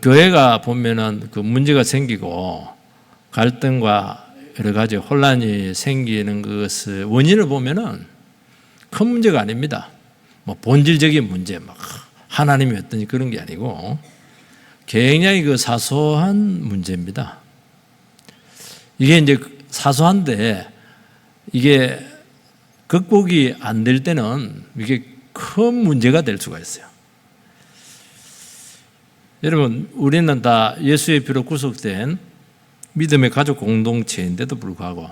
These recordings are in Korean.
교회가 보면은 그 문제가 생기고 갈등과 여러 가지 혼란이 생기는 것을 원인을 보면은 큰 문제가 아닙니다. 뭐 본질적인 문제, 막 하나님이 어떠니 그런 게 아니고 굉장히 그 사소한 문제입니다. 이게 이제 사소한데 이게 극복이 안 될 때는 이게 큰 문제가 될 수가 있어요. 여러분, 우리는 다 예수의 피로 구속된 믿음의 가족 공동체인데도 불구하고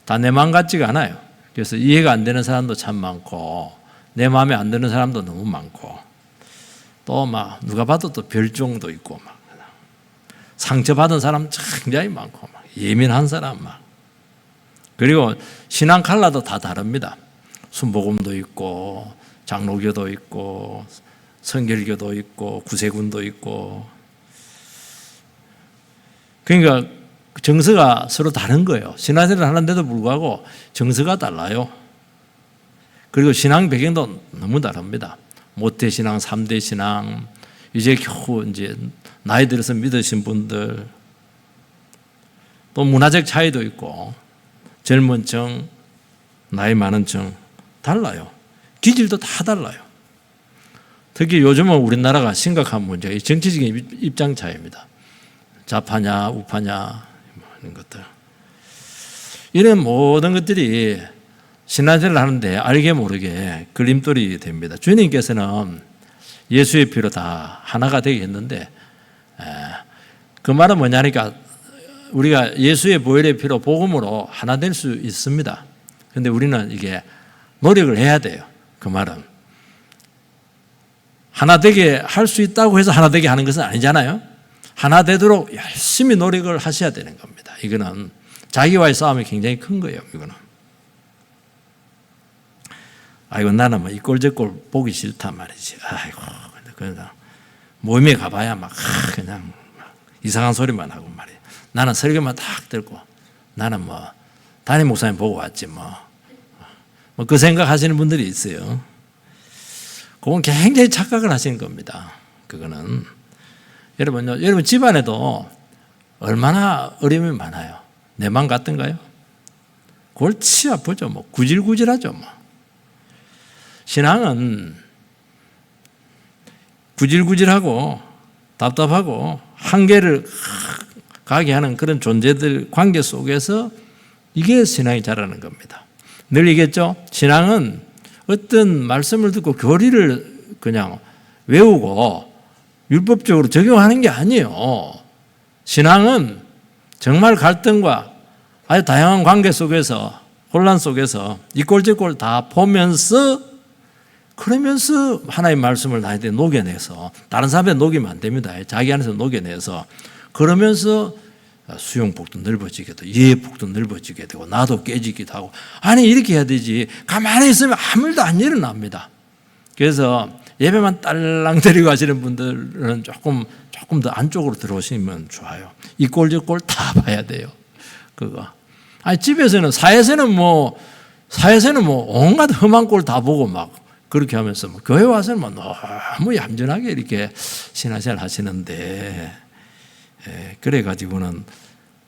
다 내 마음 같지가 않아요. 그래서 이해가 안 되는 사람도 참 많고 내 마음에 안 드는 사람도 너무 많고 또 막 누가 봐도 또 별종도 있고 막 상처받은 사람 굉장히 많고 막 예민한 사람 막 그리고 신앙 컬러도 다 다릅니다. 순복음도 있고 장로교도 있고 성결교도 있고 구세군도 있고 그러니까 정서가 서로 다른 거예요. 신앙생활을 하는데도 불구하고 정서가 달라요. 그리고 신앙 배경도 너무 다릅니다. 모태신앙, 3대 신앙, 이제 겨우 이제 나이 들어서 믿으신 분들, 또 문화적 차이도 있고, 젊은 층, 나이 많은 층, 달라요. 기질도 다 달라요. 특히 요즘은 우리나라가 심각한 문제가 정치적인 입장 차이입니다. 좌파냐, 우파냐, 이런 것들. 이런 모든 것들이 신앙생활을 하는데 알게 모르게 걸림돌이 됩니다. 주님께서는 예수의 피로 다 하나가 되게 했는데 그 말은 뭐냐니까 우리가 예수의 보혈의 피로 복음으로 하나 될 수 있습니다. 그런데 우리는 이게 노력을 해야 돼요. 그 말은 하나 되게 할 수 있다고 해서 하나 되게 하는 것은 아니잖아요. 하나 되도록 열심히 노력을 하셔야 되는 겁니다. 이거는 자기와의 싸움이 굉장히 큰 거예요. 이거는 아이고 나는 뭐 이 꼴 저 꼴 보기 싫단 말이지. 아이고 그냥 모임에 가봐야 막 그냥 이상한 소리만 하고 말이야. 나는 설교만 딱 듣고 나는 뭐 담임 목사님 보고 왔지 뭐 그 생각하시는 분들이 있어요. 그건 굉장히 착각을 하시는 겁니다. 그거는 여러분 집안에도 얼마나 어려움이 많아요. 내 맘 같은가요? 골치 아프죠. 뭐 구질구질하죠. 뭐 신앙은 구질구질하고 답답하고 한계를 가게 하는 그런 존재들 관계 속에서 이게 신앙이 자라는 겁니다. 늘 얘기했죠. 신앙은 어떤 말씀을 듣고 교리를 그냥 외우고 율법적으로 적용하는 게 아니에요. 신앙은 정말 갈등과 아주 다양한 관계 속에서 혼란 속에서 이 꼴 저 꼴 다 보면서 그러면서 하나님의 말씀을 나한테 녹여내서 다른 사람한테 녹이면 안 됩니다. 자기 안에서 녹여내서 그러면서 수용폭도 넓어지게 되고 이해폭도 넓어지게 되고 나도 깨지기도 하고 아니 이렇게 해야 되지 가만히 있으면 아무 일도 안 일어납니다. 그래서 예배만 딸랑 데리고 가시는 분들은 조금 더 안쪽으로 들어오시면 좋아요. 이 꼴 저 꼴 다 봐야 돼요. 그거. 아니 집에서는 사회에서는 뭐 온갖 험한 꼴 다 보고 막 그렇게 하면서 뭐 교회 와서는 뭐 너무 얌전하게 이렇게 신앙생활 하시는데 그래 가지고는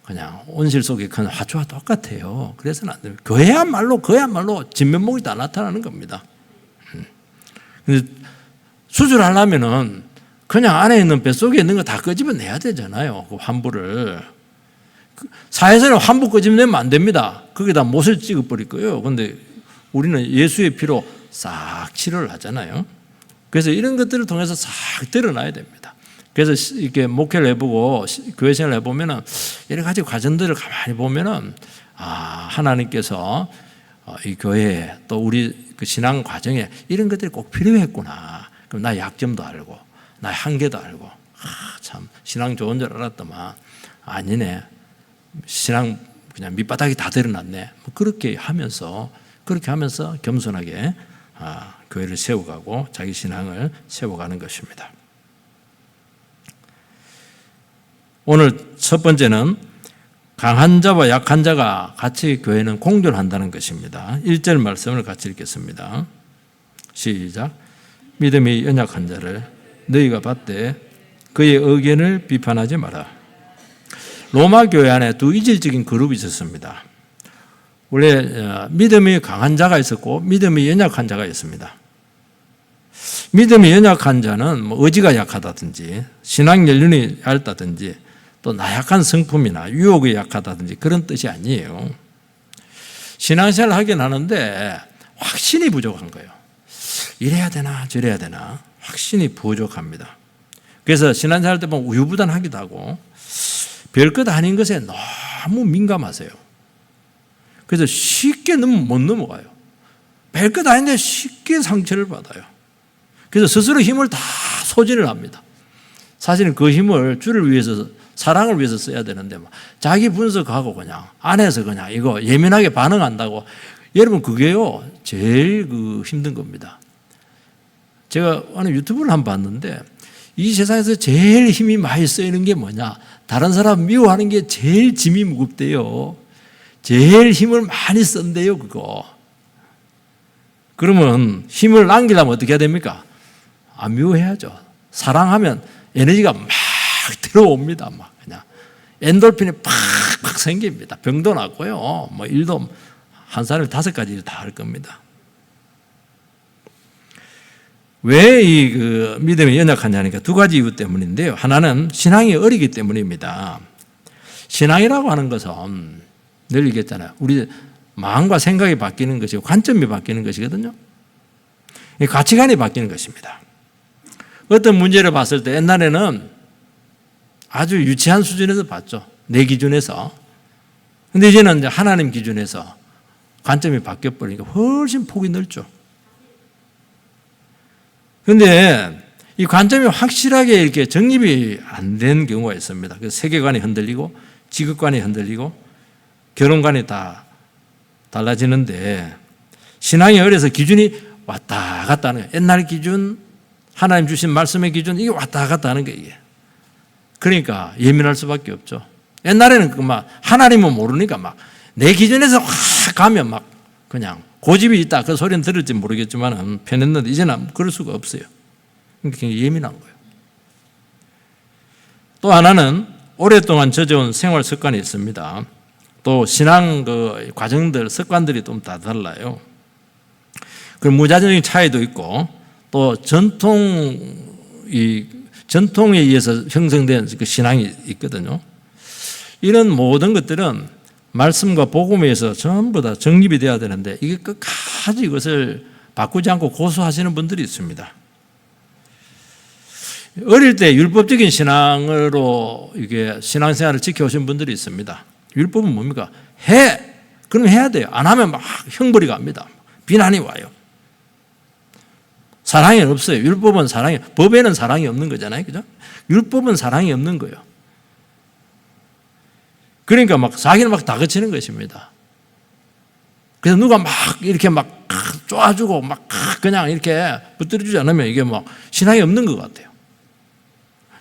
그냥 온실 속에 큰 화초와 똑같아요. 그래서는 안 됩니다. 그야말로 진면목이 다 나타나는 겁니다. 근데 수술하려면은 그냥 안에 있는 뱃속에 있는 거 다 끄집어내야 되잖아요. 그 환부를. 사회에서는 환부 끄집어내면 안 됩니다. 거기다 못을 찍어버릴 거예요. 그런데 우리는 예수의 피로 싹 치료를 하잖아요. 그래서 이런 것들을 통해서 싹 드러나야 됩니다. 그래서 이렇게 목회를 해보고 교회 생활을 해보면은 여러 가지 과정들을 가만히 보면은 하나님께서 이 교회에 또 우리 그 신앙 과정에 이런 것들이 꼭 필요했구나. 그럼 나의 약점도 알고 나의 한계도 알고 참 신앙 좋은 줄 알았더만 아니네. 신앙 그냥 밑바닥이 다 드러났네. 뭐 그렇게 하면서 겸손하게 교회를 세워가고 자기 신앙을 세워가는 것입니다. 오늘 첫 번째는 강한 자와 약한 자가 같이 교회는 공존한다는 것입니다. 1절 말씀을 같이 읽겠습니다. 시작. 믿음이 연약한 자를 너희가 받되 그의 의견을 비판하지 마라. 로마 교회 안에 두 이질적인 그룹이 있었습니다. 원래 믿음이 강한 자가 있었고 믿음이 연약한 자가 있습니다. 믿음이 연약한 자는 뭐 의지가 약하다든지 신앙 연륜이 얇다든지 또 나약한 성품이나 유혹이 약하다든지 그런 뜻이 아니에요. 신앙생활을 하긴 하는데 확신이 부족한 거예요. 이래야 되나 저래야 되나 확신이 부족합니다. 그래서 신앙생활 때 보면 우유부단하기도 하고 별것 아닌 것에 너무 민감하세요. 그래서 쉽게 못 넘어가요. 별것 아닌데 쉽게 상처를 받아요. 그래서 스스로 힘을 다 소진을 합니다. 사실은 그 힘을 주를 위해서 사랑을 위해서 써야 되는데 자기 분석하고 그냥 안에서 그냥 이거 예민하게 반응한다고 여러분 그게요 제일 힘든 겁니다. 제가 어느 유튜브를 한번 봤는데 이 세상에서 제일 힘이 많이 쓰이는 게 뭐냐? 다른 사람 미워하는 게 제일 짐이 무겁대요. 제일 힘을 많이 쓴대요, 그거. 그러면 힘을 남기려면 어떻게 해야 됩니까? 미워해야죠. 사랑하면 에너지가 막 들어옵니다. 막 그냥 엔돌핀이 팍팍 생깁니다. 병도 낫고요. 뭐 일도 한 사람이 5가지 다 할 겁니다. 왜 이 믿음이 연약하냐니까 2가지 이유 때문인데요. 하나는 신앙이 어리기 때문입니다. 신앙이라고 하는 것은 늘 얘기했잖아요. 우리 마음과 생각이 바뀌는 것이고 관점이 바뀌는 것이거든요. 가치관이 바뀌는 것입니다. 어떤 문제를 봤을 때 옛날에는 아주 유치한 수준에서 봤죠. 내 기준에서. 근데 이제는 이제 하나님 기준에서 관점이 바뀌어버리니까 훨씬 폭이 넓죠. 근데 이 관점이 확실하게 이렇게 정립이 안 된 경우가 있습니다. 그래서 세계관이 흔들리고 직업관이 흔들리고 결혼관이 다 달라지는데 신앙이 어려서 기준이 왔다 갔다 하는 거예요. 옛날 기준, 하나님 주신 말씀의 기준, 이게 왔다 갔다 하는 거예요. 이게. 그러니까 예민할 수밖에 없죠. 옛날에는 하나님은 모르니까 내 기준에서 확 가면 그냥 고집이 있다. 그 소리는 들을지 모르겠지만 편했는데 이제는 그럴 수가 없어요. 굉장히 예민한 거예요. 또 하나는 오랫동안 젖어온 생활 습관이 있습니다. 또 신앙 과정들, 습관들이 좀 다 달라요. 그 무자적인 차이도 있고 또 전통에 의해서 형성된 그 신앙이 있거든요. 이런 모든 것들은 말씀과 복음에 의해서 전부 다 정립이 돼야 되는데 이게 끝까지 이것을 바꾸지 않고 고수하시는 분들이 있습니다. 어릴 때 율법적인 신앙으로 이게 신앙생활을 지켜오신 분들이 있습니다. 율법은 뭡니까? 해! 그럼 해야 돼요. 안 하면 형벌이 갑니다. 비난이 와요. 사랑이 없어요. 율법은 사랑이, 법에는 사랑이 없는 거잖아요. 그죠? 율법은 사랑이 없는 거예요. 그러니까 자기는 다 거치는 것입니다. 그래서 누가 이렇게 쪼아주고 그냥 이렇게 붙들어주지 않으면 이게 신앙이 없는 것 같아요.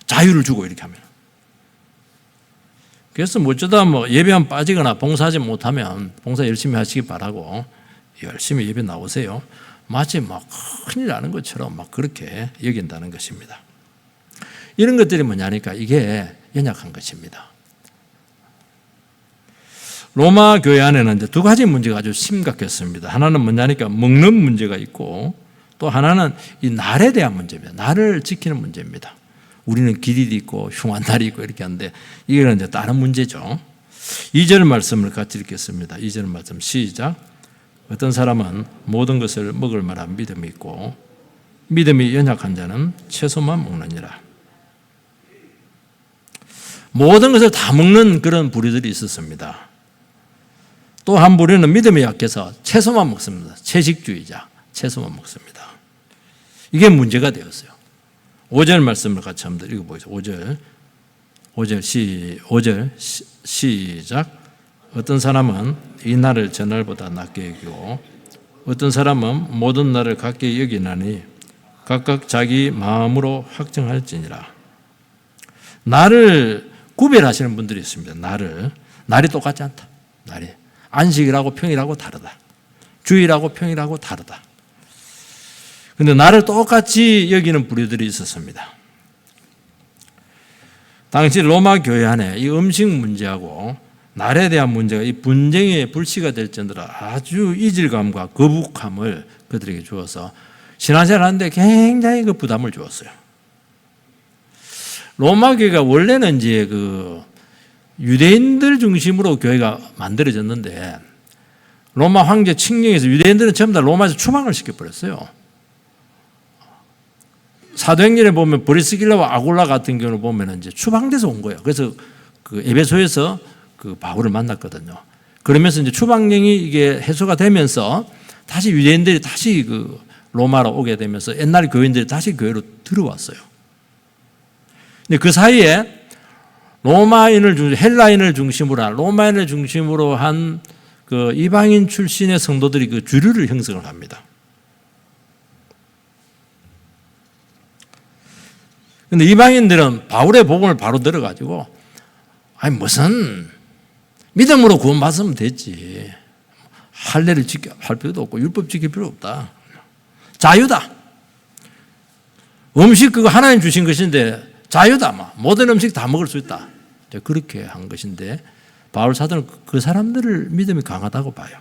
자유를 주고 이렇게 하면. 그래서 어쩌다 예배만 빠지거나 봉사하지 못하면 봉사 열심히 하시기 바라고 열심히 예배 나오세요. 마치 큰일 나는 것처럼 그렇게 여긴다는 것입니다. 이런 것들이 뭐냐니까 이게 연약한 것입니다. 로마 교회 안에는 이제 2가지 문제가 아주 심각했습니다. 하나는 뭐냐니까 먹는 문제가 있고 또 하나는 이 날에 대한 문제입니다. 날을 지키는 문제입니다. 우리는 길이 있고 흉한 날이 있고 이렇게 하는데 이거는 이제 다른 문제죠. 2절 말씀을 같이 읽겠습니다. 2절 말씀 시작. 어떤 사람은 모든 것을 먹을 만한 믿음이 있고 믿음이 연약한 자는 채소만 먹느니라. 모든 것을 다 먹는 그런 부류들이 있었습니다. 또 한 부류는 믿음이 약해서 채소만 먹습니다. 채식주의자, 채소만 먹습니다. 이게 문제가 되었어요. 5절 말씀을 같이 한번 읽어보겠습니다. 5절 시작. 어떤 사람은 이 날을 전날보다 낮게 여기고 어떤 사람은 모든 날을 같게 여기나니 각각 자기 마음으로 확정할지니라. 날을 구별하시는 분들이 있습니다. 날이 똑같지 않다. 날이 안식이라고 평일하고 다르다. 주일하고 평일하고 다르다. 그런데 날을 똑같이 여기는 부류들이 있었습니다. 당시 로마 교회 안에 이 음식 문제하고 날에 대한 문제가 이 분쟁의 불씨가 될 정도로 아주 이질감과 거북함을 그들에게 주어서 신앙생활 하는데 굉장히 그 부담을 주었어요. 로마 교회가 원래는 이제 그 유대인들 중심으로 교회가 만들어졌는데 로마 황제 칙령에서 유대인들은 전부 다 로마에서 추방을 시켜버렸어요. 사도행전에 보면 브리스길라와 아굴라 같은 경우를 보면 이제 추방돼서 온 거예요. 그래서 그 에베소에서 그 바울을 만났거든요. 그러면서 이제 추방령이 이게 해소가 되면서 다시 유대인들이 다시 그 로마로 오게 되면서 옛날 교인들이 다시 교회로 들어왔어요. 근데 그 사이에 헬라인을 중심으로 한 로마인을 중심으로 한 그 이방인 출신의 성도들이 그 주류를 형성을 합니다. 근데 이방인들은 바울의 복음을 바로 들어가지고 아니 무슨 믿음으로 구원받으면 됐지. 할례를 할 필요도 없고 율법 지킬 필요 없다. 자유다. 음식 그거 하나님 주신 것인데 자유다. 모든 음식 다 먹을 수 있다. 그렇게 한 것인데 바울 사도는 그 사람들을 믿음이 강하다고 봐요.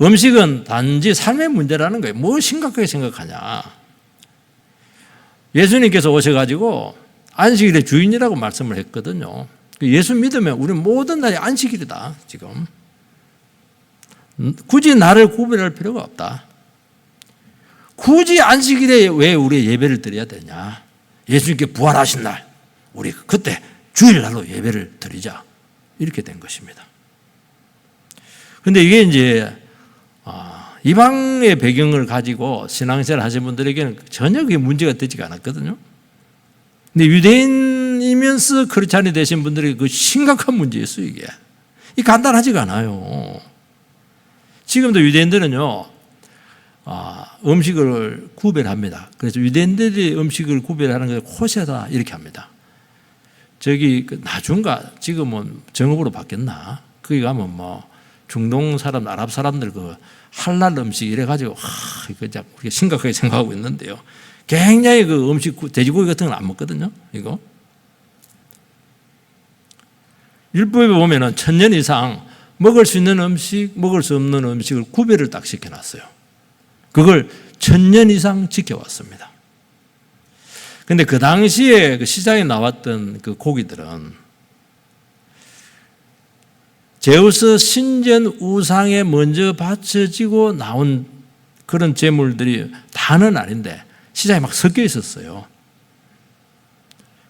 음식은 단지 삶의 문제라는 거예요. 뭐 심각하게 생각하냐. 예수님께서 오셔가지고 안식일의 주인이라고 말씀을 했거든요. 예수 믿으면 우리 모든 날이 안식일이다. 지금 굳이 나를 구별할 필요가 없다. 굳이 안식일에 왜 우리 예배를 드려야 되냐. 예수님께 부활하신 날 우리 그때 주일날로 예배를 드리자. 이렇게 된 것입니다. 그런데 이게 이제 이방의 배경을 가지고 신앙생활 하신 분들에게는 전혀 그게 문제가 되지가 않았거든요. 근데 유대인이면서 크리스찬이 되신 분들에게 그 심각한 문제였어요, 이게. 이 간단하지가 않아요. 지금도 유대인들은요, 음식을 구별합니다. 그래서 유대인들이 음식을 구별하는 것을 코세다 이렇게 합니다. 저기 나중가 지금은 정읍으로 바뀌었나? 거기 가면 뭐 중동 사람, 아랍 사람들 그 할랄 음식 이래가지고 이거 우리가 심각하게 생각하고 있는데요. 굉장히 그 음식 돼지고기 같은 건 안 먹거든요. 이거 율법에 보면은 1000년 이상 먹을 수 있는 음식, 먹을 수 없는 음식을 구별을 딱 시켜놨어요. 그걸 1000년 이상 지켜왔습니다. 근데 그 당시에 그 시장에 나왔던 그 고기들은 제우스 신전 우상에 먼저 바쳐지고 나온 그런 제물들이 다는 아닌데 시장에 막 섞여 있었어요.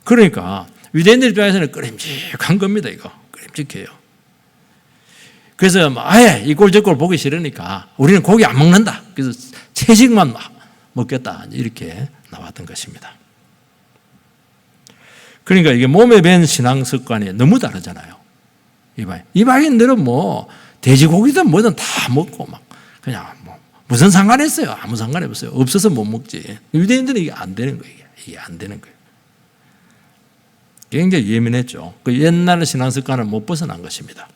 그러니까 유대인들 입장에서는 끄림직한 겁니다. 이거 끄림직해요. 그래서 아예 이 꼴 저 꼴 보기 싫으니까 우리는 고기 안 먹는다. 그래서 채식만 먹겠다. 이렇게 나왔던 것입니다. 그러니까 이게 몸에 밴 신앙 습관이 너무 다르잖아요. 이방인들은 뭐 돼지고기든 뭐든 다 먹고 막 그냥 뭐 무슨 상관이 있어요? 아무 상관이 없어요. 없어서 못 먹지. 유대인들은 이게 안 되는 거예요. 이게 안 되는 거예요. 굉장히 예민했죠. 그 옛날 신앙 습관을 못 벗어난 것입니다.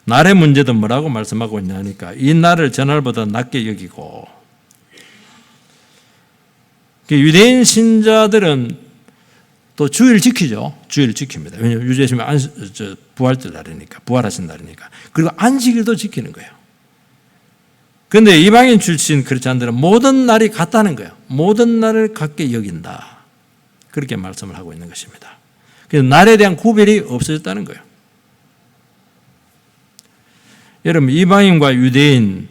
날의 문제도 뭐라고 말씀하고 있냐니까 이 날을 전날보다 낮게 여기고 유대인 신자들은 또 주일 지키죠. 주일 지킵니다. 왜냐하면 유대인은 부활절 날이니까, 부활하신 날이니까. 그리고 안식일도 지키는 거예요. 그런데 이방인 출신 크리스찬들은 모든 날이 같다는 거예요. 모든 날을 같게 여긴다. 그렇게 말씀을 하고 있는 것입니다. 그래서 날에 대한 구별이 없어졌다는 거예요. 여러분 이방인과 유대인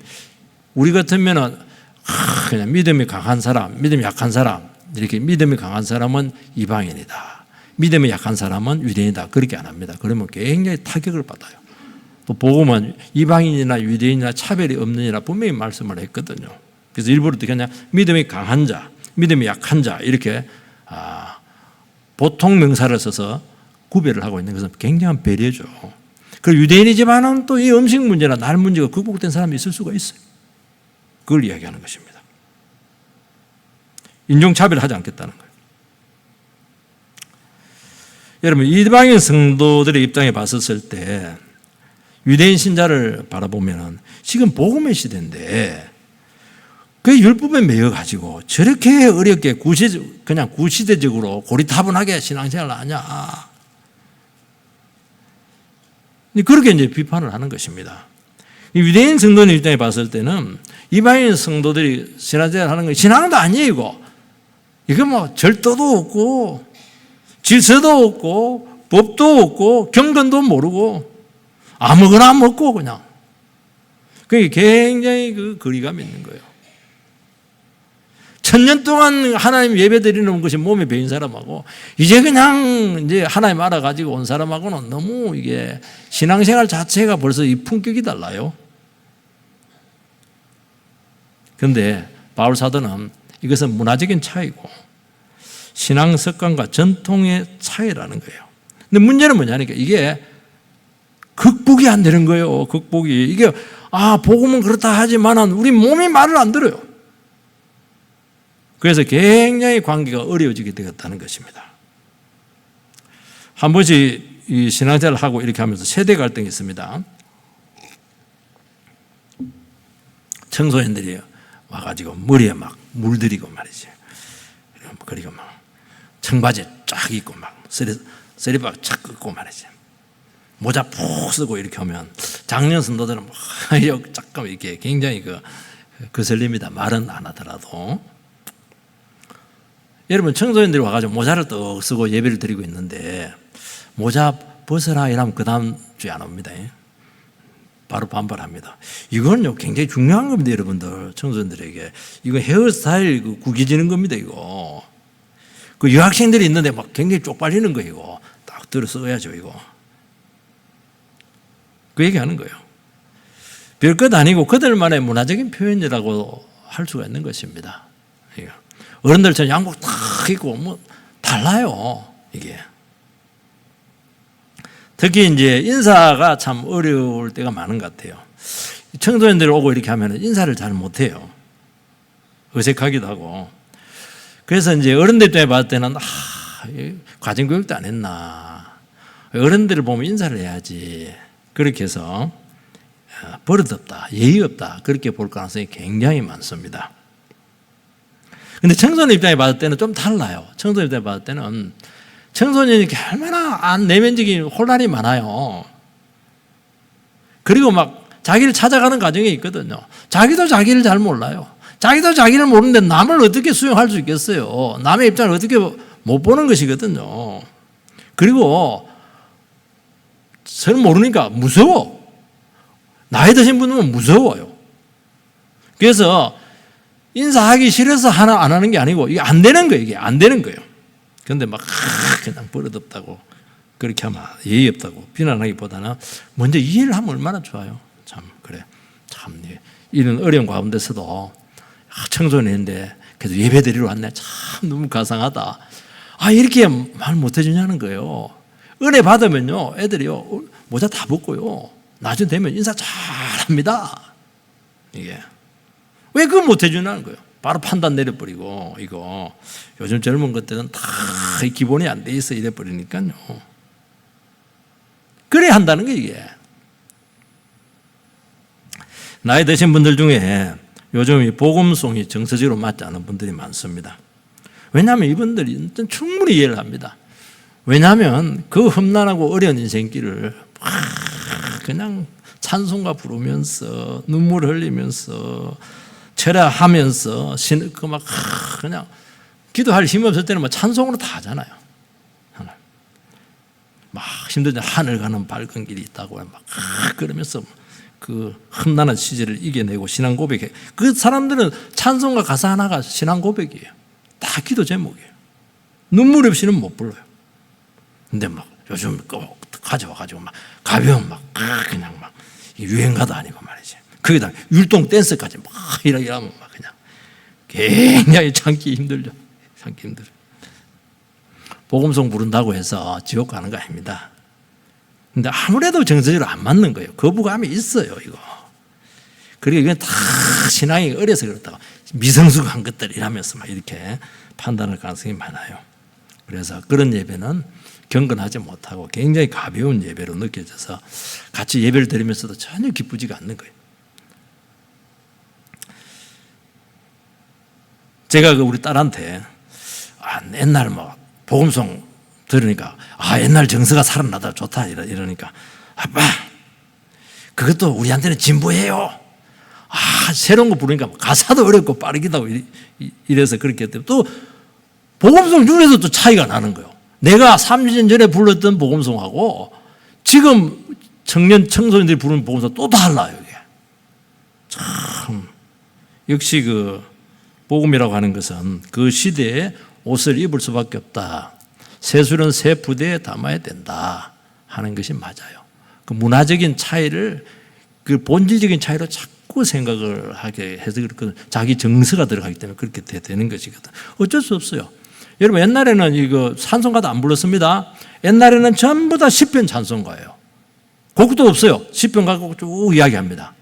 우리 같으면은 그냥 믿음이 강한 사람, 믿음이 약한 사람 이렇게 믿음이 강한 사람은 이방인이다. 믿음이 약한 사람은 유대인이다. 그렇게 안 합니다. 그러면 굉장히 타격을 받아요. 또 복음은 이방인이나 유대인이나 차별이 없느니라 분명히 말씀을 했거든요. 그래서 일부러 그냥 믿음이 강한 자, 믿음이 약한 자 이렇게 보통 명사를 써서 구별을 하고 있는 것은 굉장한 배려죠. 그리고 유대인이지만은 또 이 음식 문제나 날 문제가 극복된 사람이 있을 수가 있어요. 그걸 이야기하는 것입니다. 인종차별하지 않겠다는 거예요. 여러분 이방인 성도들의 입장에 봤었을 때 유대인 신자를 바라보면 지금 복음의 시대인데 그 율법에 매여 가지고 저렇게 어렵게 그냥 구시대적으로 고리타분하게 신앙생활을 하냐. 그렇게 이제 비판을 하는 것입니다. 유대인 성도들 입장에 봤을 때는 이방인 성도들이 신앙생활 하는 건 신앙도 아니에요, 이거. 이거 뭐 절도도 없고, 질서도 없고, 법도 없고, 경건도 모르고, 아무거나 먹고 그냥. 그게 굉장히 그 거리감이 있는 거예요. 1000년 동안 하나님 예배 드리는 것이 몸에 배인 사람하고 이제 그냥 이제 하나님 알아가지고 온 사람하고는 너무 이게 신앙생활 자체가 벌써 이 품격이 달라요. 그런데 바울 사도는 이것은 문화적인 차이고 신앙 습관과 전통의 차이라는 거예요. 근데 문제는 뭐냐니까 이게 극복이 안 되는 거예요. 극복이. 이게 복음은 그렇다 하지만은 우리 몸이 말을 안 들어요. 그래서 굉장히 관계가 어려워지게 되었다는 것입니다. 한 번씩 이 신앙생활을 하고 이렇게 하면서 세대 갈등이 있습니다. 청소년들이 와가지고 머리에 막 물들이고 말이지. 그리고 막 청바지 쫙 입고 막 쓰리박 착 긋고 말이지. 모자 푹 쓰고 이렇게 하면 작년 성도들은 잠깐 이렇게 굉장히 거슬립니다. 말은 안 하더라도. 여러분 청소년들이 와가지고 모자를 떡 쓰고 예배를 드리고 있는데 모자 벗어라 이러면 그 다음 주에 안 옵니다. 바로 반발합니다. 이거는요 굉장히 중요한 겁니다. 여러분들 청소년들에게 이거 헤어스타일 구겨지는 겁니다. 이거 그 유학생들이 있는데 막 굉장히 쪽팔리는 거 이거 딱 들어 써야죠. 이거 그 얘기하는 거예요. 별것 아니고 그들만의 문화적인 표현이라고 할 수가 있는 것입니다. 어른들처럼 양복 탁 입고 뭐 달라요. 이게 특히 이제 인사가 참 어려울 때가 많은 것 같아요. 청소년들 오고 이렇게 하면 인사를 잘 못해요. 어색하기도 하고. 그래서 이제 어른들 입장에 봤을 때는 가정교육도 안 했나. 어른들을 보면 인사를 해야지. 그렇게 해서 버릇없다, 예의 없다 그렇게 볼 가능성이 굉장히 많습니다. 근데 청소년 입장에 봤을 때는 좀 달라요. 청소년 입장에 봤을 때는 청소년이 얼마나 내면적인 혼란이 많아요. 그리고 막 자기를 찾아가는 과정이 있거든요. 자기도 자기를 잘 몰라요. 자기도 자기를 모르는데 남을 어떻게 수용할 수 있겠어요. 남의 입장을 어떻게 못 보는 것이거든요. 그리고 서로 모르니까 무서워. 나이 드신 분은 무서워요. 그래서 인사하기 싫어서 하나 안 하는 게 아니고 이게 안 되는 거예요. 이게 안 되는 거예요. 그런데 막 그냥 버릇없다고 그렇게 하면 예의 없다고 비난하기보다는 먼저 이해를 하면 얼마나 좋아요. 참 그래. 참 이런 어려운 가운데서도 청소년인데 그래도 예배 드리러 왔네. 참 너무 가상하다. 이렇게 말 못해주냐는 거예요. 은혜 받으면요 애들이요 모자 다 벗고요 나중 되면 인사 잘합니다. 이게 왜 그걸 못해주냐는 거예요. 바로 판단 내려버리고 이거 요즘 젊은 것들은 다 기본이 안 돼 있어 이래버리니까요. 그래야 한다는 거예요. 이게 나이 드신 분들 중에 요즘 이 복음송이 정서적으로 맞지 않은 분들이 많습니다. 왜냐하면 이분들이 충분히 이해를 합니다. 왜냐하면 그 험난하고 어려운 인생길을 그냥 찬송가 부르면서 눈물 흘리면서 철야하면서 막 그냥 기도할 힘 없을 때는 뭐 찬송으로 다 하잖아요. 막 힘들지 하늘 가는 밝은 길이 있다고 막 그러면서 그 험난한 시절을 이겨내고 신앙 고백해. 그 사람들은 찬송가 가사 하나가 신앙 고백이에요. 다 기도 제목이에요. 눈물 없이는 못 불러요. 근데 막 요즘 꼭 가져와가지고 막 가벼운 막 그냥 막 유행가도 아니고 말이지. 거기다 율동 댄스까지 막 이러면 막 그냥 굉장히 참기 힘들죠. 참기 힘들어요. 복음송 부른다고 해서 지옥 가는 거 아닙니다. 근데 아무래도 정서적으로 안 맞는 거예요. 거부감이 있어요, 이거. 그리고 이건 다 신앙이 어려서 그렇다고 미성숙한 것들이라면서 막 이렇게 판단할 가능성이 많아요. 그래서 그런 예배는 경건하지 못하고 굉장히 가벼운 예배로 느껴져서 같이 예배를 드리면서도 전혀 기쁘지가 않는 거예요. 제가 우리 딸한테 옛날 복음송 들으니까 옛날 정서가 살아나다 좋다 이러니까 아빠 그것도 우리한테는 진보예요. 새로운 거 부르니까 가사도 어렵고 빠르기도 하고 이래서 그렇게 했더니 또 복음송 중에서 또 차이가 나는 거예요. 내가 30년 전에 불렀던 복음송하고 지금 청소년들이 부르는 복음송 또 달라요. 이게 참 역시 그 복음이라고 하는 것은 그 시대에 옷을 입을 수밖에 없다. 세술은 새 부대에 담아야 된다 하는 것이 맞아요. 그 문화적인 차이를 그 본질적인 차이로 자꾸 생각을 하게 해서 자기 정서가 들어가기 때문에 그렇게 되는 것이거든. 어쩔 수 없어요. 여러분 옛날에는 이거 찬송가도 안 불렀습니다. 옛날에는 전부 다 시편 찬송가예요. 곡도 없어요. 시편 갖고 쭉 이야기합니다.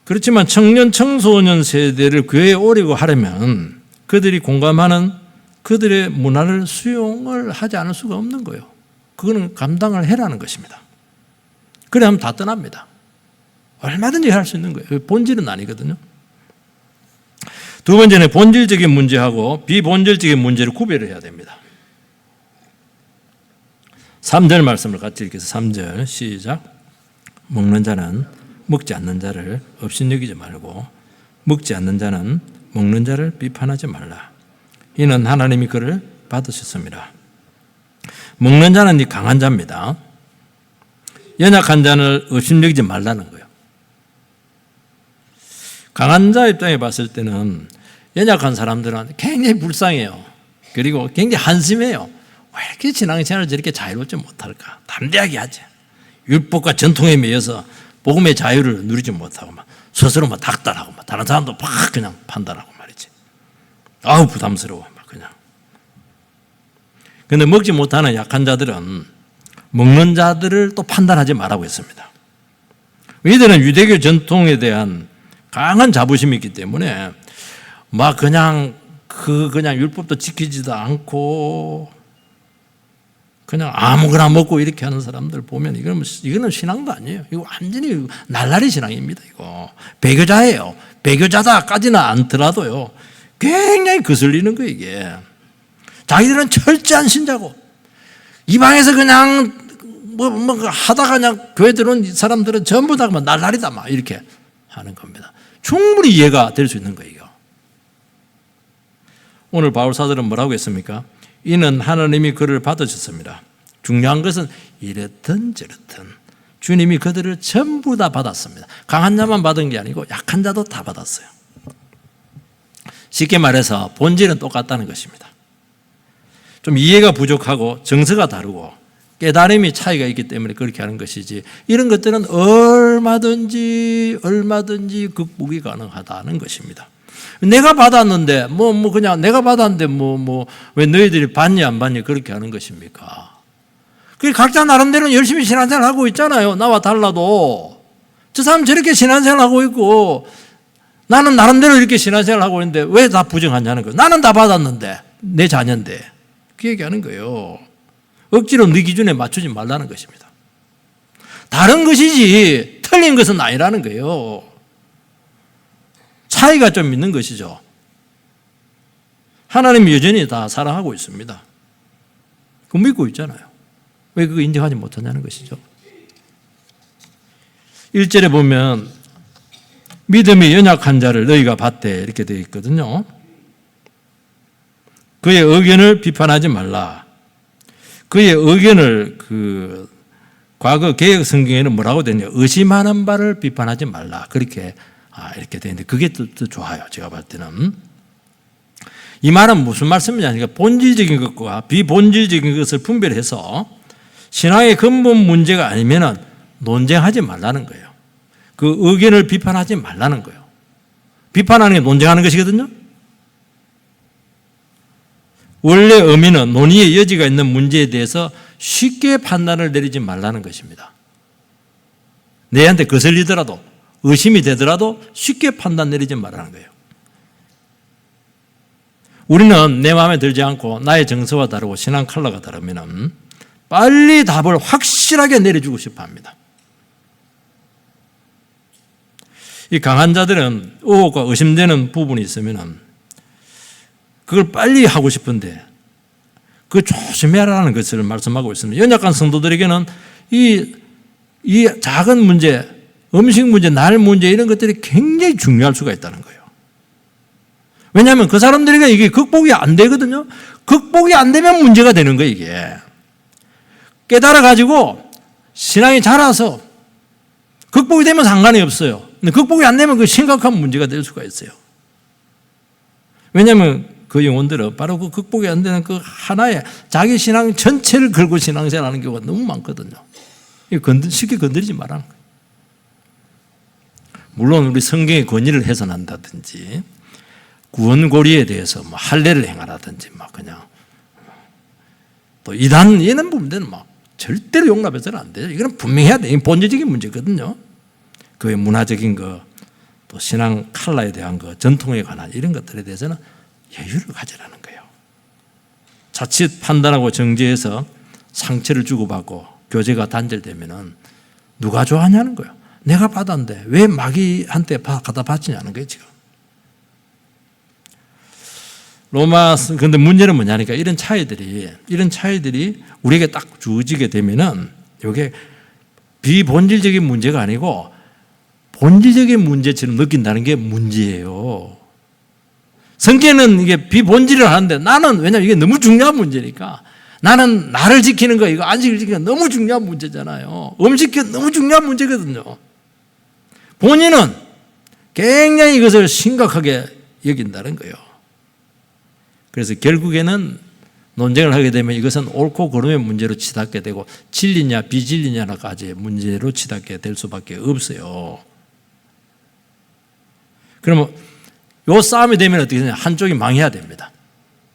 그렇지만 청년 청소년 세대를 교회에 오려고 하려면 그들이 공감하는 그들의 문화를 수용을 하지 않을 수가 없는 거예요. 그거는 감당을 해라는 것입니다. 그래 하면 다 떠납니다. 얼마든지 할 수 있는 거예요. 본질은 아니거든요. 두 번째는 본질적인 문제하고 비본질적인 문제를 구별을 해야 됩니다. 3절 말씀을 같이 읽겠습니다. 3절 시작. 먹는 자는 먹지 않는 자를 업신여기지 말고 먹지 않는 자는 먹는 자를 비판하지 말라. 이는 하나님이 그를 받으셨습니다. 먹는 자는 이 강한 자입니다. 연약한 자는 업신여기지 말라는 거예요. 강한 자 입장에 봤을 때는 연약한 사람들은 굉장히 불쌍해요. 그리고 굉장히 한심해요. 왜 이렇게 신앙생활을 저렇게 자유롭지 못할까? 담대하게 하지. 율법과 전통에 매여서 복음의 자유를 누리지 못하고 스스로 닥달하고 다른 사람도 막 그냥 판단하고 말이지. 부담스러워 그냥. 그런데 먹지 못하는 약한 자들은 먹는 자들을 또 판단하지 말라고 했습니다. 이들은 유대교 전통에 대한 강한 자부심이 있기 때문에 그냥 율법도 지키지도 않고 그냥 아무거나 먹고 이렇게 하는 사람들 보면 이거는 신앙도 아니에요. 이거 완전히 날라리 신앙입니다. 이거 배교자예요. 배교자다까지는 않더라도요. 굉장히 거슬리는 거예요. 이게 자기들은 철저한 신자고 이방에서 그냥 하다가 그냥 교회 들어온 사람들은 전부 다 날라리다 이렇게 하는 겁니다. 충분히 이해가 될 수 있는 거예요. 오늘 바울 사도는 뭐라고 했습니까? 이는 하나님이 그를 받으셨습니다. 중요한 것은 이렇든 저렇든 주님이 그들을 전부 다 받았습니다. 강한 자만 받은 게 아니고 약한 자도 다 받았어요. 쉽게 말해서 본질은 똑같다는 것입니다. 좀 이해가 부족하고 정서가 다르고 깨달음이 차이가 있기 때문에 그렇게 하는 것이지 이런 것들은 얼마든지 극복이 가능하다는 것입니다. 내가 받았는데 그냥 내가 받았는데 왜 너희들이 받니 안 받니 그렇게 하는 것입니까? 그 각자 나름대로 열심히 신앙생활 하고 있잖아요. 나와 달라도 저 사람 저렇게 신앙생활 하고 있고 나는 나름대로 이렇게 신앙생활 하고 있는데 왜 다 부정하냐는 거예요. 나는 다 받았는데 내 자녀인데 그 얘기하는 거예요. 억지로 네 기준에 맞추지 말라는 것입니다. 다른 것이지 틀린 것은 아니라는 거예요. 차이가 좀 있는 것이죠. 하나님이 여전히 다 사랑하고 있습니다. 그거 믿고 있잖아요. 왜 그거 인정하지 못하냐는 것이죠. 1절에 보면 믿음이 연약한 자를 너희가 받되 이렇게 되어 있거든요. 그의 의견을 비판하지 말라. 그의 의견을 과거 개역 성경에는 뭐라고 되어 있냐? 의심하는 바를 비판하지 말라. 그렇게 이렇게 되는데 그게 더 좋아요. 제가 볼 때는. 이 말은 무슨 말씀이냐? 그러니까 본질적인 것과 비본질적인 것을 분별해서 신앙의 근본 문제가 아니면 논쟁하지 말라는 거예요. 그 의견을 비판하지 말라는 거예요. 비판하는 게 논쟁하는 것이거든요. 원래 의미는 논의의 여지가 있는 문제에 대해서 쉽게 판단을 내리지 말라는 것입니다. 내한테 거슬리더라도 의심이 되더라도 쉽게 판단 내리지 말라는 거예요. 우리는 내 마음에 들지 않고 나의 정서와 다르고 신앙 컬러가 다르면 빨리 답을 확실하게 내려주고 싶어 합니다. 이 강한 자들은 의혹과 의심되는 부분이 있으면 그걸 빨리 하고 싶은데 그걸 조심해라는 것을 말씀하고 있습니다. 연약한 성도들에게는 이 작은 문제, 음식 문제, 날 문제 이런 것들이 굉장히 중요할 수가 있다는 거예요. 왜냐하면 그 사람들에게 이게 극복이 안 되거든요. 극복이 안 되면 문제가 되는 거예요, 이게. 깨달아가지고 신앙이 자라서 극복이 되면 상관이 없어요. 근데 극복이 안 되면 그 심각한 문제가 될 수가 있어요. 왜냐하면 그 영혼들은 바로 그 극복이 안 되는 그 하나의 자기 신앙 전체를 걸고 신앙생활 하는 경우가 너무 많거든요. 쉽게 건드리지 말라는 거예요. 물론 우리 성경의 권위를 훼손한다든지 구원고리에 대해서 뭐 할례를 행하라든지 막 그냥 또 이단 이런 부분들은 막 절대로 용납해서는 안 돼요. 이건 분명히 해야 돼. 이건 본질적인 문제거든요. 그 문화적인 거, 또 신앙 칼라에 대한 거, 전통에 관한 이런 것들에 대해서는 여유를 가지라는 거예요. 자칫 판단하고 정죄해서 상처를 주고받고 교제가 단절되면은 누가 좋아하냐는 거예요. 내가 받았는데 왜 마귀한테 갖다 바치냐는 거예요, 지금. 근데 문제는 뭐냐니까 이런 차이들이 우리에게 딱 주어지게 되면은 이게 비본질적인 문제가 아니고 본질적인 문제처럼 느낀다는 게 문제예요. 성경에는 이게 비본질을 하는데 나는 왜냐하면 이게 너무 중요한 문제니까 나는 나를 지키는 거, 이거 안식을 지키는 거 너무 중요한 문제잖아요. 음식이 너무 중요한 문제거든요. 본인은 굉장히 이것을 심각하게 여긴다는 거예요. 그래서 결국에는 논쟁을 하게 되면 이것은 옳고 그름의 문제로 치닫게 되고 진리냐 비진리냐까지의 문제로 치닫게 될 수밖에 없어요. 그러면 이 싸움이 되면 어떻게 되냐? 한쪽이 망해야 됩니다.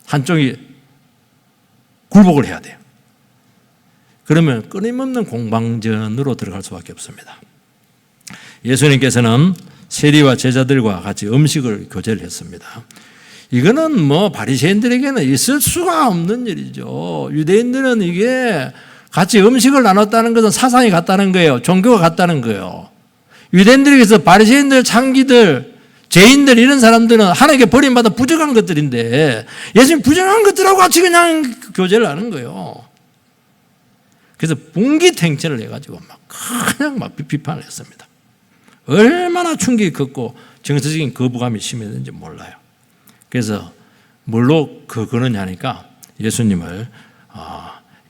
한쪽이 굴복을 해야 돼요. 그러면 끊임없는 공방전으로 들어갈 수밖에 없습니다. 예수님께서는 세리와 제자들과 같이 음식을 교제를 했습니다. 이거는 뭐 바리새인들에게는 있을 수가 없는 일이죠. 유대인들은 이게 같이 음식을 나눴다는 것은 사상이 같다는 거예요. 종교가 같다는 거예요. 유대인들에게서 바리새인들, 창기들, 죄인들 이런 사람들은 하나님께 버림받아 부정한 것들인데 예수님 부정한 것들하고 같이 그냥 교제를 하는 거예요. 그래서 분기탱천을 해가지고 그냥 비판을 했습니다. 얼마나 충격이 컸고 정서적인 거부감이 심했는지 몰라요. 그래서 뭘로 그거느냐니까 예수님을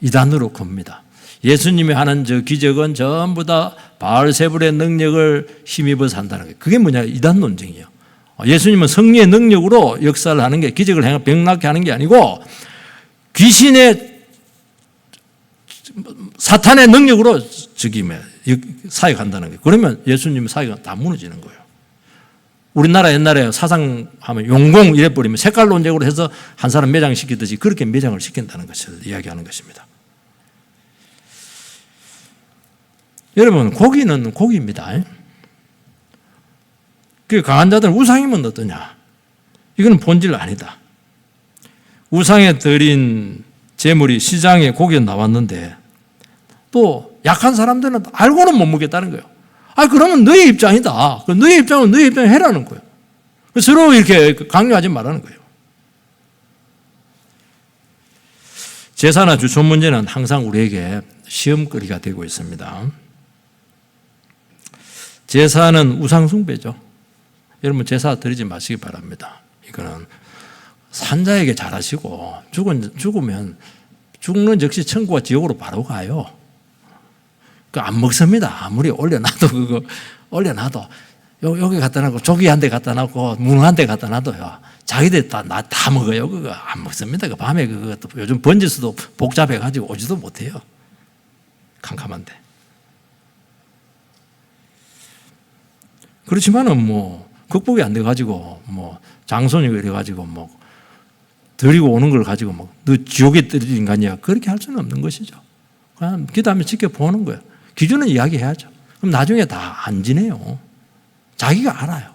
이단으로 겁니다. 예수님이 하는 저 기적은 전부 다 바알세불의 능력을 힘입어서 한다는 거예요. 그게 뭐냐? 이단 논쟁이에요. 예수님은 성령의 능력으로 역사를 하는 게 기적을 행하고 병 낫게 하는 게 아니고 귀신의 사탄의 능력으로 사역한다는 거예요. 그러면 예수님의 사역은 다 무너지는 거예요. 우리나라 옛날에 사상하면 용공 이래버리면 색깔 논쟁으로 해서 한 사람 매장시키듯이 그렇게 매장을 시킨다는 것을 이야기하는 것입니다. 여러분, 고기는 고기입니다. 그 강한 자들은 우상이면 어떠냐? 이건 본질 아니다. 우상에 드린 재물이 시장에 고기가 나왔는데 또 약한 사람들은 알고는 못 먹겠다는 거예요. 그러면 너의 입장이다. 너의 입장은 너의 입장에 해라는 거예요. 서로 이렇게 강요하지 말라는 거예요. 제사나 주촌 문제는 항상 우리에게 시험거리가 되고 있습니다. 제사는 우상숭배죠. 여러분 제사 드리지 마시기 바랍니다. 이거는 산자에게 잘하시고 죽으면 죽는 즉시 천국과 지옥으로 바로 가요. 안 먹습니다. 아무리 올려놔도 올려놔도 여기 갖다 놔고 조기 한 대 갖다 놔고 문어 한 대 갖다 놔도요. 자기들 다 먹어요. 그거 안 먹습니다. 그 밤에 그거 요즘 번지수도 복잡해가지고 오지도 못해요. 캄캄한데. 그렇지만은 극복이 안 돼가지고 장손이고 이래가지고 드리고 오는 걸 가지고 너 지옥에 떨어진 인간이야. 그렇게 할 수는 없는 것이죠. 그냥 기도하면 지켜보는 거예요. 기준은 이야기해야죠. 그럼 나중에 다 안 지내요. 자기가 알아요.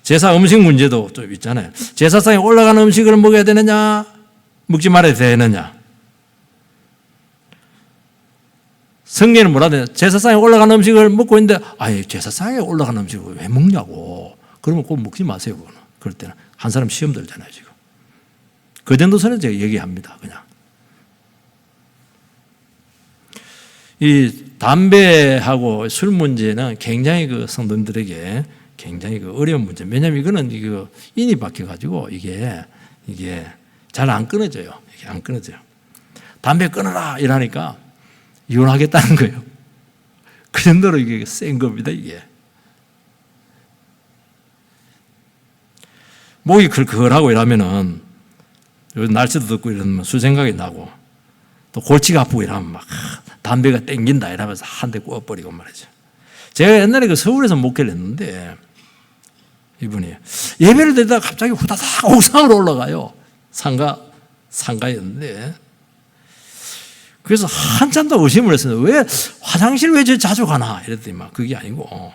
제사 음식 문제도 좀 있잖아요. 제사상에 올라가는 음식을 먹어야 되느냐, 먹지 말아야 되느냐. 성경에는 뭐라 해야 되나? 제사상에 올라간 음식을 먹고 있는데, 아예 제사상에 올라간 음식을 왜 먹냐고. 그러면 꼭 먹지 마세요, 그거는. 그럴 때는. 한 사람 시험 들잖아요, 지금. 그 정도 선은 제가 얘기합니다, 그냥. 이 담배하고 술 문제는 굉장히 그 성도님들에게 굉장히 그 어려운 문제. 왜냐하면 이거는 이거 인이 박혀가지고 이게 잘 안 끊어져요. 이게 안 끊어져요. 담배 끊어라 이러니까 이혼하겠다는 거예요. 그 정도로 이게 센 겁니다, 이게. 목이 걸걸하고 이러면은 요즘 날씨도 덥고 이러면 술 생각이 나고 또 골치가 아프고 이러면 막 담배가 땡긴다 이러면서 한 대 꽂아버리고 말이죠. 제가 옛날에 그 서울에서 목회를 했는데 이분이 예배를 드리다가 갑자기 후다닥 옥상으로 올라가요. 상가였는데 그래서 한참 더 의심을 했어요. 왜 화장실 왜 자주 가나 이랬더니 막 그게 아니고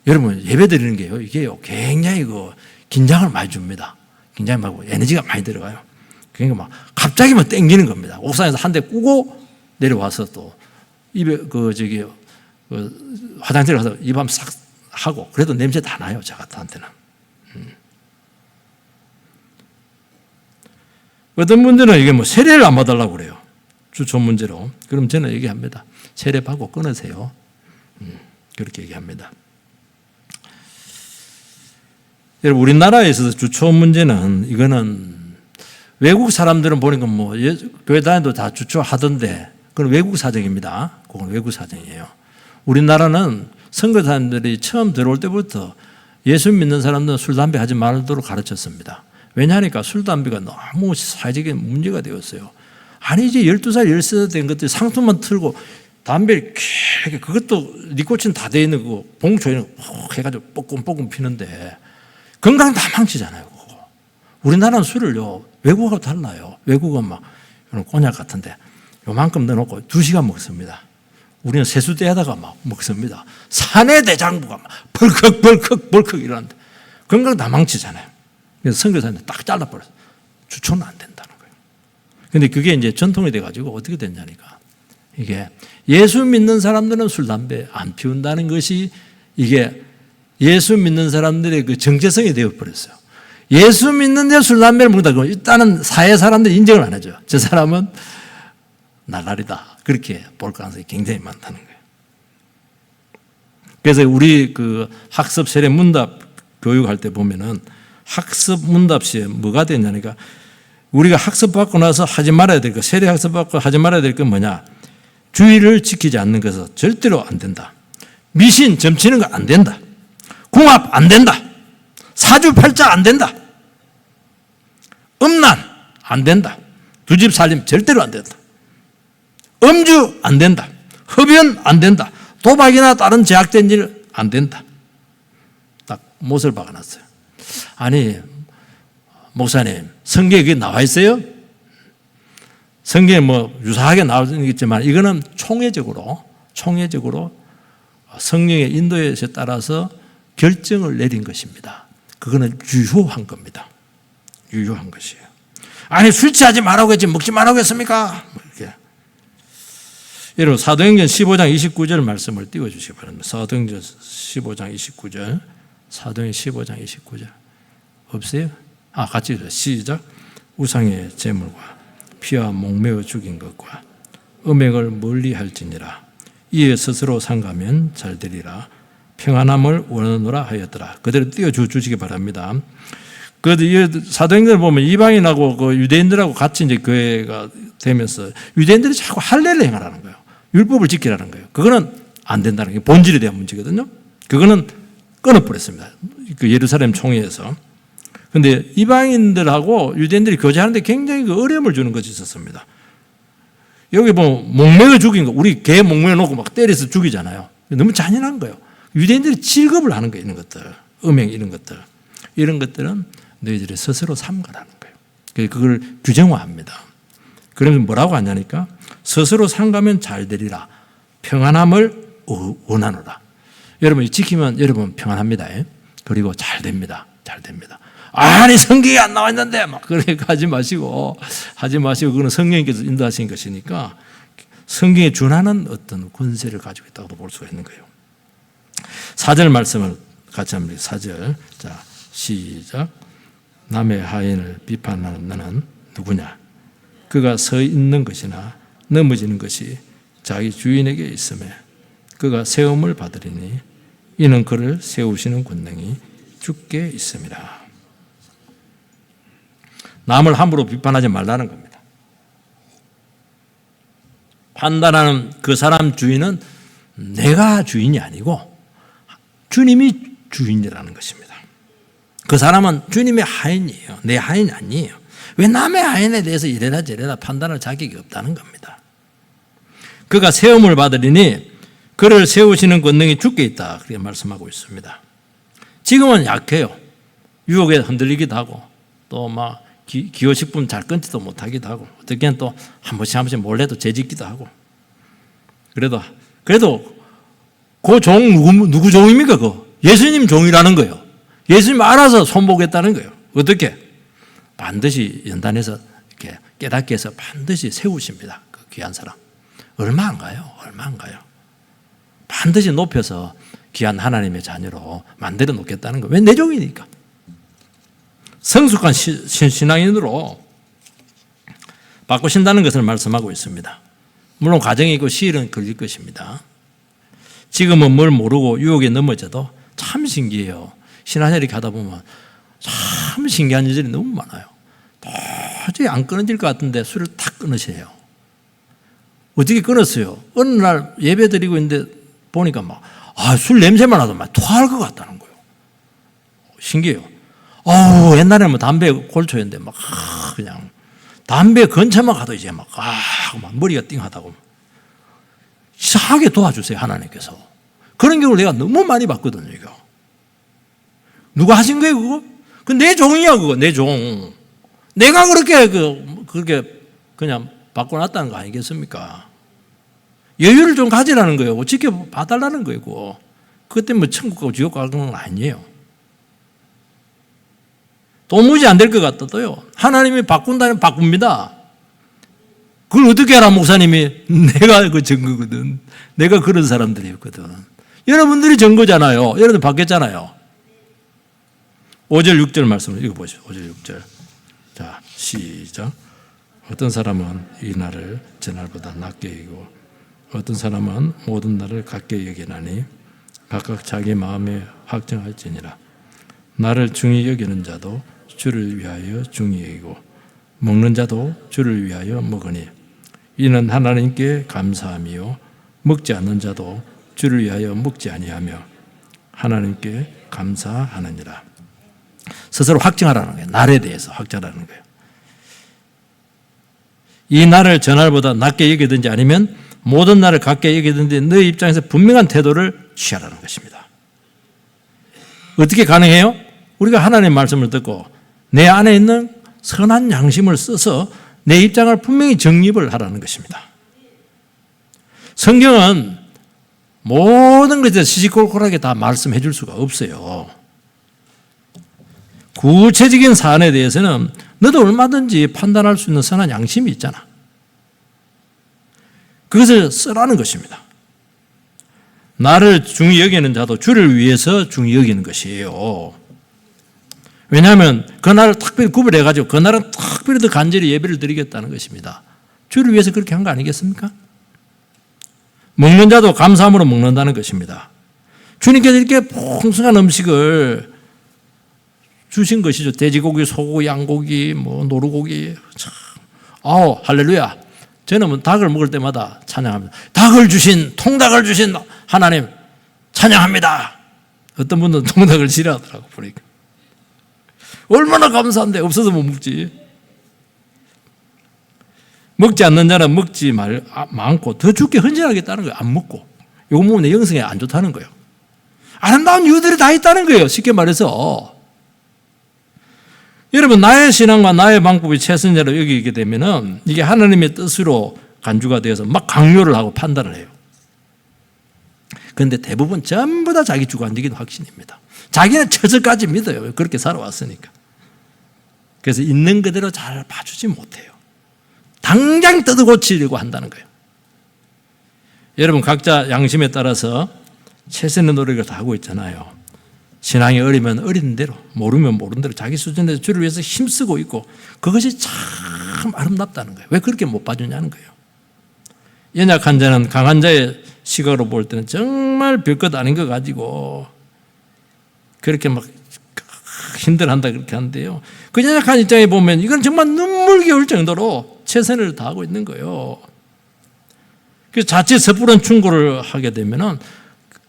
여러분 예배 드리는 게요 이게요 굉장히 그 긴장을 많이 줍니다. 긴장이 많고 에너지가 많이 들어가요. 그러니까 막 갑자기 막 땡기는 겁니다. 옥상에서 한 대 꾸고 내려와서 또 입에 화장실 가서 입 한번 싹 하고 그래도 냄새 다 나요 저 같한테는. 어떤 분들은 이게 뭐 세례를 안 받으려고 그래요. 주초 문제로. 그럼 저는 얘기합니다. 세례 받고 끊으세요. 그렇게 얘기합니다. 여러분 우리나라에 있어서 주초 문제는 이거는 외국 사람들은 보니까 뭐 교회 다니도 다 주초 하던데 그건 외국 사정입니다. 그건 외국 사정이에요. 우리나라는 선교사님들이 처음 들어올 때부터 예수 믿는 사람들은 술, 담배 하지 말도록 가르쳤습니다. 왜냐하니까 술, 담배가 너무 사회적인 문제가 되었어요. 아니 이제 12살, 13살 된 것들이 상투만 틀고 담배를 이렇게 그것도 니코틴 다 돼 있는 그 봉초에 해가지고 뽀끔뽀끔 피는데 건강 다 망치잖아요. 그거. 우리나라는 술을요 외국하고 달라요. 외국은 막 꼬냑 같은데 요만큼 넣어놓고 2시간 먹습니다. 우리는 세수대에다가 막 먹습니다. 사내 대장부가 막 벌컥 이러는데 건강 다 망치잖아요. 그래서 선교사님들 딱 잘라버렸어요. 주초는 안 된다는 거예요. 그런데 그게 이제 전통이 돼가지고 어떻게 됐냐니까 이게 예수 믿는 사람들은 술, 담배 안 피운다는 것이 이게 예수 믿는 사람들의 그 정체성이 되어버렸어요. 예수 믿는데 술, 담배를 먹는다. 그러면 일단은 사회 사람들 인정을 안 해줘요. 저 사람은 나날이다. 그렇게 볼 가능성이 굉장히 많다는 거예요. 그래서 우리 그 학습 세례 문답 교육할 때 보면은 학습 문답 시에 뭐가 되냐니까 우리가 학습받고 나서 하지 말아야 될 거, 세례 학습받고 하지 말아야 될 건 뭐냐? 주의를 지키지 않는 것은 절대로 안 된다. 미신 점치는 거 안 된다. 궁합 안 된다. 사주팔자 안 된다. 음란 안 된다. 두 집 살림 절대로 안 된다. 음주 안 된다. 흡연 안 된다. 도박이나 다른 제약된 일 안 된다. 딱 못을 박아놨어요. 아니 목사님 성경에 그게 나와 있어요? 성경에 뭐 유사하게 나오겠지만 이거는 총회적으로 성령의 인도에 따라서 결정을 내린 것입니다. 그거는 유효한 겁니다. 유효한 것이에요. 아니 술 취하지 말라고 했지 먹지 말라고 했습니까? 이렇게. 여러분 사도행전 15장 29절 말씀을 띄워주시기 바랍니다. 사도행전 15장 29절 사도행전 15장 29절 없어요? 같이 시작. 우상의 제물과 피와 목매어 죽인 것과 음행을 멀리 할지니라. 이에 스스로 상가면 잘 되리라. 평안함을 원하노라 하였더라. 그대로 띄워주시기 바랍니다. 그 사도행전을 보면 이방인하고 그 유대인들하고 같이 이제 교회가 되면서 유대인들이 자꾸 할례를 행하라는 거예요. 율법을 지키라는 거예요. 그거는 안 된다는 게 본질에 대한 문제거든요. 그거는 끊어버렸습니다. 그 예루살렘 총회에서. 그런데 이방인들하고 유대인들이 교제하는데 굉장히 그 어려움을 주는 것이 있었습니다. 여기 뭐 목매어 죽인 거, 우리 개 목매어 놓고 막 때려서 죽이잖아요. 너무 잔인한 거예요. 유대인들이 질겁을 하는 거예요. 이런 것들, 음행 이런 것들. 이런 것들은 너희들이 스스로 삼가라는 거예요. 그걸 규정화합니다. 그러면 뭐라고 하냐니까 스스로 삼가면 잘 되리라. 평안함을 원하노라. 여러분 지키면 여러분 평안합니다. 그리고 잘 됩니다. 잘 됩니다. 아니 성경에 안 나와 있는데 막 그렇게 하지 마시고 그거는 성령님께서 인도하신 것이니까 성경에 준하는 어떤 권세를 가지고 있다고 볼 수가 있는 거예요. 4절 말씀을 같이 합니다. 4절. 자, 시작. 남의 하인을 비판하는 너는 누구냐? 그가 서 있는 것이나 넘어지는 것이 자기 주인에게 있음에 그가 세움을 받으리니 이는 그를 세우시는 권능이 주께 있음이라. 남을 함부로 비판하지 말라는 겁니다. 판단하는 그 사람 주인은 내가 주인이 아니고 주님이 주인이라는 것입니다. 그 사람은 주님의 하인이에요. 내 하인이 아니에요. 왜 남의 하인에 대해서 이래라 저래라 판단할 자격이 없다는 겁니다. 그가 세움을 받으리니 그를 세우시는 권능이 주께 있다. 그렇게 말씀하고 있습니다. 지금은 약해요. 유혹에 흔들리기도 하고 또 막 기호식품 잘 끊지도 못하기도 하고 어떻게는 또 한 번씩 몰래도 재짓기도 하고 그래도 그 종 누구 종입니까? 예수님 종이라는 거예요. 예수님 알아서 손보겠다는 거예요. 어떻게? 반드시 연단해서 이렇게 깨닫게 해서 반드시 세우십니다. 그 귀한 사람. 얼마 안 가요. 반드시 높여서 귀한 하나님의 자녀로 만들어 놓겠다는 거예요. 왜? 내 종이니까. 성숙한 신앙인으로 바꾸신다는 것을 말씀하고 있습니다. 물론 과정이 있고 시일은 걸릴 것입니다. 지금은 뭘 모르고 유혹에 넘어져도 참 신기해요. 신앙생활 이렇게 하다 보면 참 신기한 일들이 너무 많아요. 도저히 안 끊어질 것 같은데 술을 탁 끊으세요. 어떻게 끊었어요? 어느 날 예배 드리고 있는데 보니까 술 냄새만 나도 막 토할 것 같다는 거예요. 신기해요. 옛날에는 담배 골초였는데 그냥 담배 근처만 가도 이제 막 머리가 띵하다고. 이상하게 도와주세요, 하나님께서. 그런 경우를 내가 너무 많이 봤거든요, 이거. 누가 하신 거예요, 그거? 그 내 종이야, 그거, 내 종. 내가 그렇게 그냥 바꿔놨다는 거 아니겠습니까? 여유를 좀 가지라는 거예요. 지켜봐달라는 거예요, 그거. 그것 때문에 천국 가고 지옥 가는 건 아니에요. 도무지 안 될 것 같아도요. 하나님이 바꾼다면 바꿉니다. 그걸 어떻게 알아, 목사님이? 내가 그 증거거든. 내가 그런 사람들이었거든. 여러분들이 증거잖아요. 여러분들 바뀌었잖아요. 5절 6절 말씀을 읽어보시죠. 5절 6절. 자, 시작. 어떤 사람은 이 날을 전날보다 낮게 여기고 어떤 사람은 모든 날을 같게 여기나니 각각 자기 마음에 확정할지니라. 나를 중히 여기는 자도 주를 위하여 중히 여기고 먹는 자도 주를 위하여 먹으니 이는 하나님께 감사함이요 먹지 않는 자도 주를 위하여 먹지 아니하며 하나님께 감사하느니라. 스스로 확정하라는 거예요. 날에 대해서 확정하라는 거예요. 이 날을 전날보다 낮게 여기든지 아니면 모든 날을 같게 여기든지 너희 입장에서 분명한 태도를 취하라는 것입니다. 어떻게 가능해요? 우리가 하나님의 말씀을 듣고 내 안에 있는 선한 양심을 써서 내 입장을 분명히 정립을 하라는 것입니다. 성경은 모든 것에 시시콜콜하게 다 말씀해 줄 수가 없어요. 구체적인 사안에 대해서는 너도 얼마든지 판단할 수 있는 선한 양심이 있잖아. 그것을 쓰라는 것입니다. 나를 중히 여기는 자도 주를 위해서 중히 여기는 것이에요. 왜냐하면 그날을 특별히 구별해가지고 그날은 특별히 더 간절히 예배를 드리겠다는 것입니다. 주를 위해서 그렇게 한 거 아니겠습니까? 먹는 자도 감사함으로 먹는다는 것입니다. 주님께서 이렇게 풍성한 음식을 주신 것이죠. 돼지고기, 소고기, 양고기, 노루고기. 참. 할렐루야. 저는 닭을 먹을 때마다 찬양합니다. 통닭을 주신 하나님 찬양합니다. 어떤 분들은 통닭을 싫어하더라고 보니까. 얼마나 감사한데 없어서 못 먹지. 먹지 않는 자는 먹지 많고 더 죽게 헌신하겠다는 거예요. 안 먹고. 이거 보면 내 영성에 안 좋다는 거예요. 아름다운 이유들이 다 있다는 거예요. 쉽게 말해서. 여러분, 나의 신앙과 나의 방법이 최선제로 여기게 되면은 이게 하나님의 뜻으로 간주가 되어서 막 강요를 하고 판단을 해요. 그런데 대부분 전부 다 자기 주관적인 확신입니다. 자기는 처절까지 믿어요. 그렇게 살아왔으니까. 그래서 있는 그대로 잘 봐주지 못해요. 당장 뜯어고치려고 한다는 거예요. 여러분 각자 양심에 따라서 최선의 노력을 다 하고 있잖아요. 신앙이 어리면 어린 대로, 모르면 모르는 대로 자기 수준에서 주를 위해서 힘쓰고 있고, 그것이 참 아름답다는 거예요. 왜 그렇게 못 봐주냐는 거예요. 연약한 자는 강한 자의 시각으로 볼 때는 정말 별것 아닌 거 가지고 그렇게 막 힘들어한다 그렇게 하는데요. 그 연약한 입장에 보면 이건 정말 눈물겨울 정도로 최선을 다하고 있는 거예요. 그래서 자칫 섣부른 충고를 하게 되면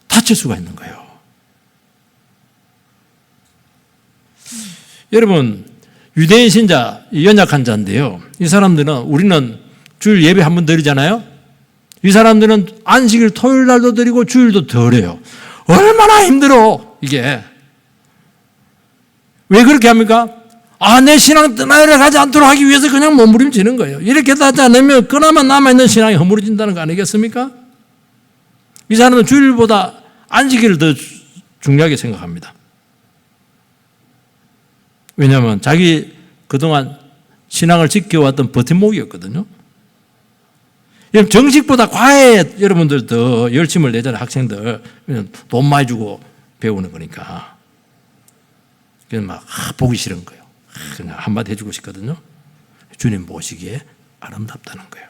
다칠 수가 있는 거예요. 여러분, 유대인 신자, 연약한 자인데요. 이 사람들은, 우리는 주일 예배 한 번 드리잖아요. 이 사람들은 안식일 토요일 날도 드리고 주일도 덜해요. 얼마나 힘들어 이게. 왜 그렇게 합니까? 내 신앙 떠나려 가지 않도록 하기 위해서 그냥 몸부림치는 거예요. 이렇게 하지 않으면 그나마 남아있는 신앙이 허물어진다는 거 아니겠습니까? 이 사람은 주일보다 안식일을 더 중요하게 생각합니다. 왜냐하면 자기 그동안 신앙을 지켜왔던 버팀목이었거든요. 정식보다 과외 여러분들 더 열심을 내잖아요. 학생들. 돈 많이 주고 배우는 거니까. 그래서 막 보기 싫은 거예요. 그냥 한마디 해주고 싶거든요. 주님 보시기에 아름답다는 거예요.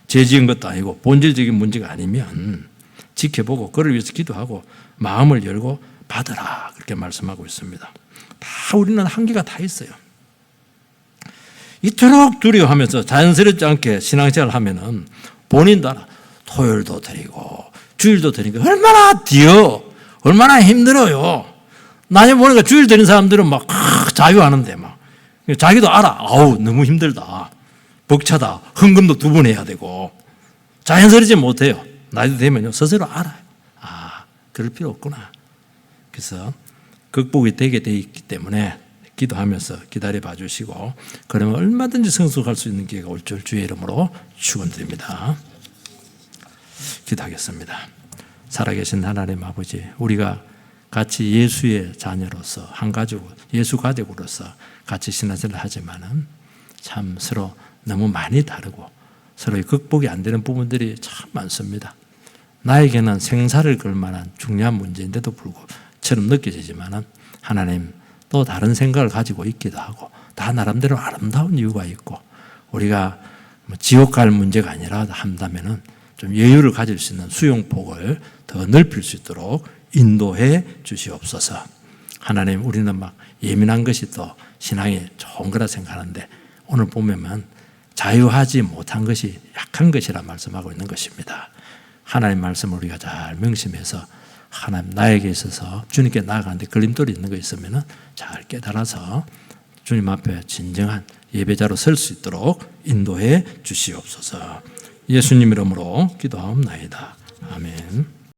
죄 지은 것도 아니고 본질적인 문제가 아니면 지켜보고 그를 위해서 기도하고 마음을 열고 받으라 그렇게 말씀하고 있습니다. 다 우리는 한계가 다 있어요. 이토록 두려워하면서 자연스럽지 않게 신앙생활을 하면은 본인도 알아. 토요일도 드리고 주일도 드리고 얼마나 얼마나 힘들어요. 나중에 보니까 주일 드린 사람들은 막 자유하는데 막 자기도 알아. 너무 힘들다. 벅차다. 헌금도 2번 해야 되고 자연스럽지 못해요. 나이도 되면요 스스로 알아요. 그럴 필요 없구나. 그래서 극복이 되게 돼 있기 때문에 기도하면서 기다려 봐 주시고, 그러면 얼마든지 성숙할 수 있는 기회가 올 줄 주의 이름으로 축원드립니다. 기도하겠습니다. 살아계신 하나님 아버지, 우리가 같이 예수의 자녀로서 한 가족, 예수 가족으로서 같이 신앙생활을 하지만은 참 서로 너무 많이 다르고 서로의 극복이 안 되는 부분들이 참 많습니다. 나에게는 생사를 걸 만한 중요한 문제인데도 불구처럼 느껴지지만은 하나님 또 다른 생각을 가지고 있기도 하고 다 나름대로 아름다운 이유가 있고, 우리가 지옥 갈 문제가 아니라 한다면은 좀 여유를 가질 수 있는 수용폭을 더 넓힐 수 있도록 인도해 주시옵소서. 하나님, 우리는 막 예민한 것이 또 신앙이 좋은 거라 생각하는데 오늘 보면 자유하지 못한 것이 약한 것이라 말씀하고 있는 것입니다. 하나님 말씀을 우리가 잘 명심해서 하나님 나에게 있어서 주님께 나아가는데 걸림돌이 있는 거 있으면 잘 깨달아서 주님 앞에 진정한 예배자로 설 수 있도록 인도해 주시옵소서. 예수님 이름으로 기도하옵나이다. 아멘.